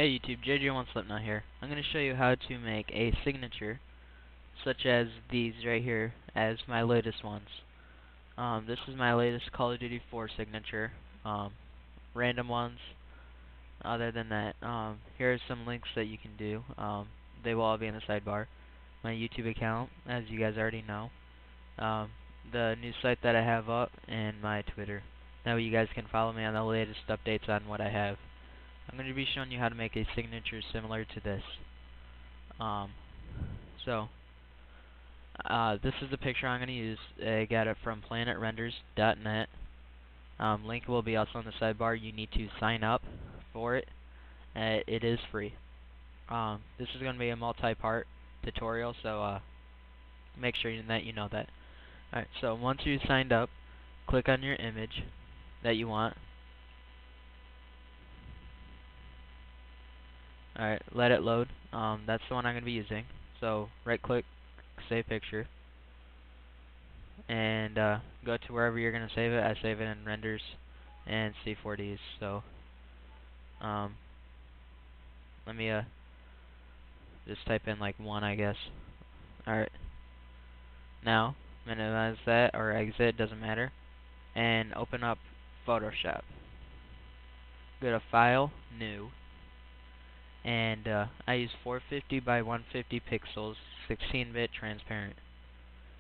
Hey YouTube, JJ1Slipknot here. I'm going to show you how to make a signature such as these right here as my latest ones. This is my latest Call of Duty 4 signature. Random ones. Other than that, here are some links that you can do. They will all be in the sidebar. My YouTube account, as you guys already know. The new site that I have up, and my Twitter. That way you guys can follow me on the latest updates on what I have. I'm going to be showing you how to make a signature similar to this. This is the picture I'm going to use. I got it from planetrenders.net. Link will be also in the sidebar. You need to sign up for it. It is free. This is going to be a multi-part tutorial, so make sure that you know that. Alright, so once you've signed up, click on your image that you want. Alright, let it load. That's the one I'm going to be using. So, right click, save picture, and go to wherever you're going to save it. I save it in Renders and C4Ds. So, let me just type in like 1, I guess. Alright, now minimize that or exit, doesn't matter, and open up Photoshop. Go to File, New. And I use 450 by 150 pixels, 16-bit transparent,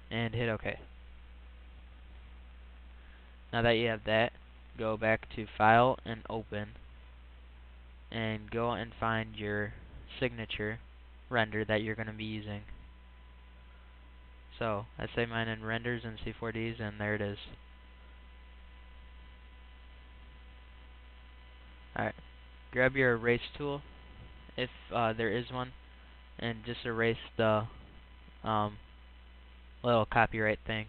and hit OK. Now that you have that, go back to File and Open, and go and find your signature render that you're going to be using. So I save mine in Renders and C4Ds, and there it is. Alright, grab your erase tool, if there is one, and just erase the little copyright thing,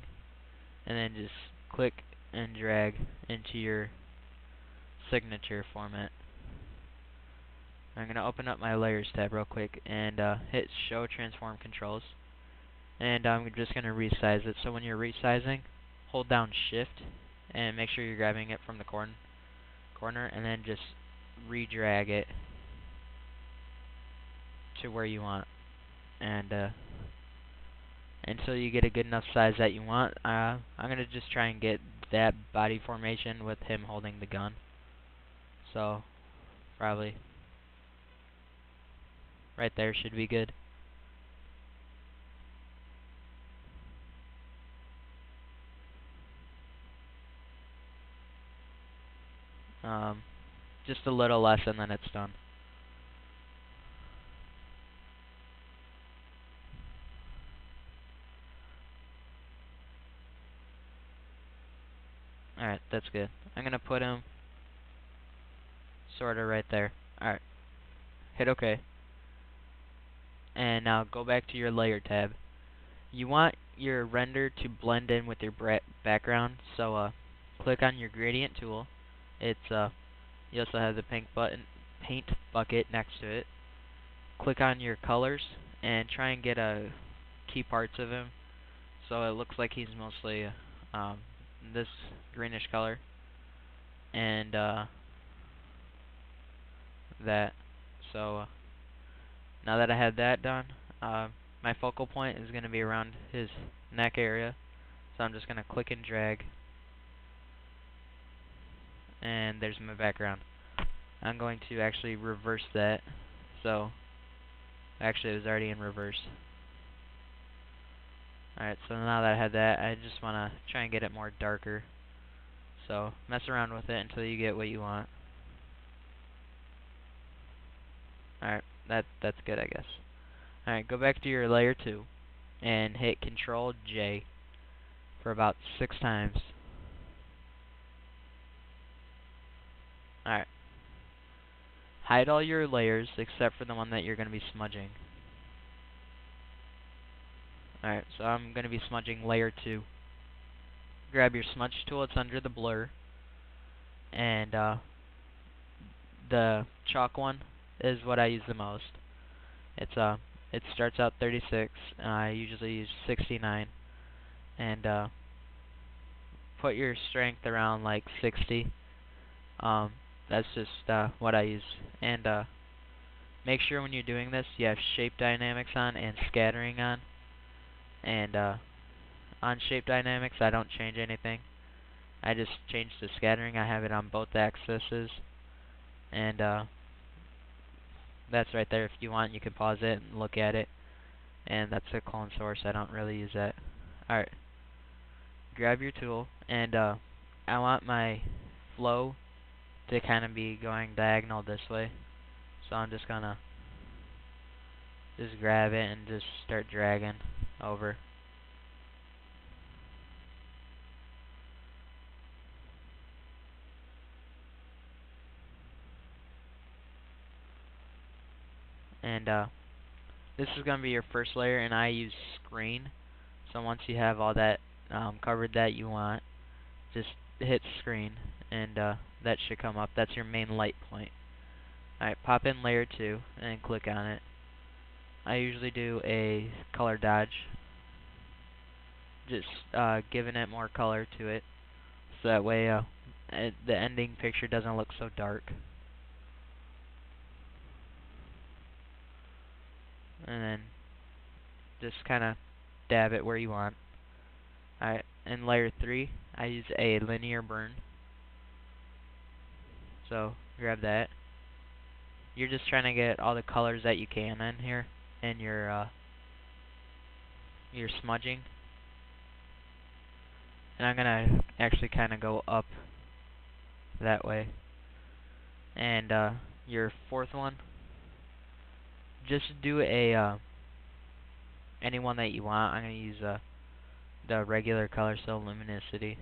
and then just click and drag into your signature format. I'm going to open up my Layers tab real quick and hit Show Transform Controls, and I'm just going to resize it. So when you're resizing, hold down Shift and make sure you're grabbing it from the corner, and then just re-drag it to where you want, and until you get a good enough size that you want. I'm gonna just try and get that body formation with him holding the gun. So probably right there should be good. Just a little less and then it's done. Alright, that's good. I'm gonna put him sorta right there. Alright, hit OK. And now go back to your Layer tab. You want your render to blend in with your background, so click on your gradient tool. It's you also have the paint bucket next to it. Click on your colors and try and get key parts of him, so it looks like he's mostly this greenish color, and that. So now that I have that done, my focal point is going to be around his neck area, so I'm just going to click and drag, and there's my background. I'm going to actually reverse that, so actually it was already in reverse. Alright, so now that I have that, I just want to try and get it more darker. So mess around with it until you get what you want. Alright, that's good, I guess. Alright, go back to your Layer 2 and hit Control J for about 6 times. Alright. Hide all your layers except for the one that you're going to be smudging. Alright, so I'm going to be smudging Layer 2. Grab your smudge tool, it's under the blur. And the chalk one is what I use the most. It starts out 36, I usually use 69. And put your strength around like 60. That's just what I use. And make sure when you're doing this you have shape dynamics on and scattering on. And on shape dynamics I don't change anything. I just change the scattering. I have it on both axes. And that's right there. If you want, you can pause it and look at it. And that's a clone source. I don't really use that. Alright. Grab your tool. And I want my flow to kind of be going diagonal this way. So I'm just gonna just grab it and just start dragging over. And this is going to be your first layer, and I use screen. So once you have all that covered that you want, just hit screen, and that should come up. That's your main light point. Alright, pop in layer 2, and click on it. I usually do a color dodge, just giving it more color to it, so that way the ending picture doesn't look so dark. And then just kind of dab it where you want. Alright, in layer 3, I use a linear burn. So, grab that. You're just trying to get all the colors that you can in here, in your smudging. And I'm gonna actually kind of go up that way. And your fourth one, just do a any one that you want. I'm gonna use the regular color, so luminosity.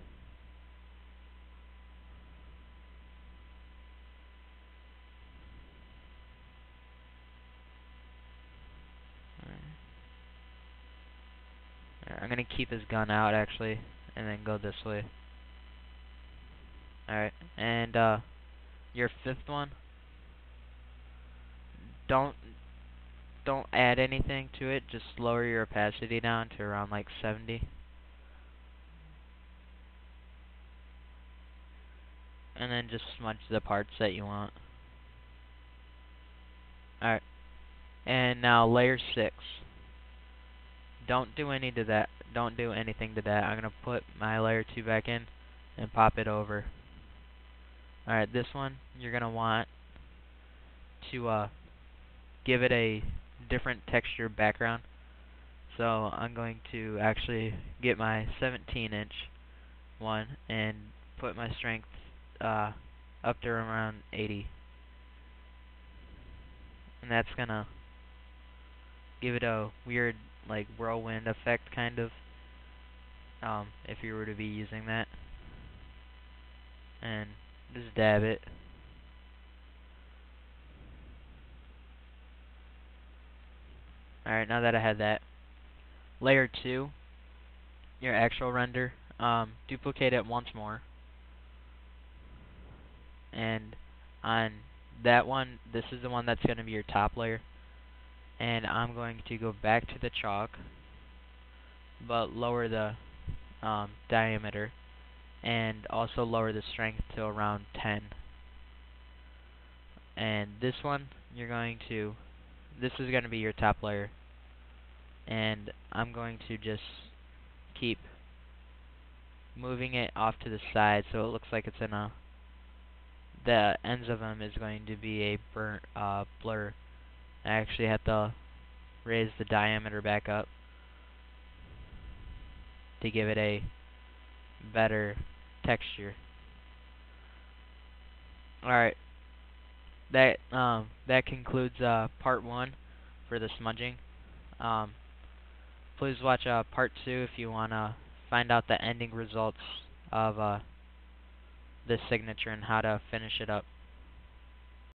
I'm gonna keep his gun out actually, and then go this way. Alright, and your fifth one, don't add anything to it, just lower your opacity down to around like 70. And then just smudge the parts that you want. Alright, and now layer 6. Don't do anything to that. I'm gonna put my layer 2 back in and pop it over. Alright, this one you're gonna want to give it a different texture background. So I'm going to actually get my 17-inch one and put my strength up to around 80. And that's gonna give it a weird like whirlwind effect kind of, if you were to be using that. And just dab it. Alright, now that I had that, layer 2, your actual render, duplicate it once more. And on that one, this is the one that's going to be your top layer. And I'm going to go back to the chalk, but lower the diameter, and also lower the strength to around 10. And this one, this is going to be your top layer. And I'm going to just keep moving it off to the side so it looks like it's in the ends of them is going to be a blur. I actually have to raise the diameter back up to give it a better texture. Alright, that concludes part 1 for the smudging. Please watch part 2 if you want to find out the ending results of this signature and how to finish it up.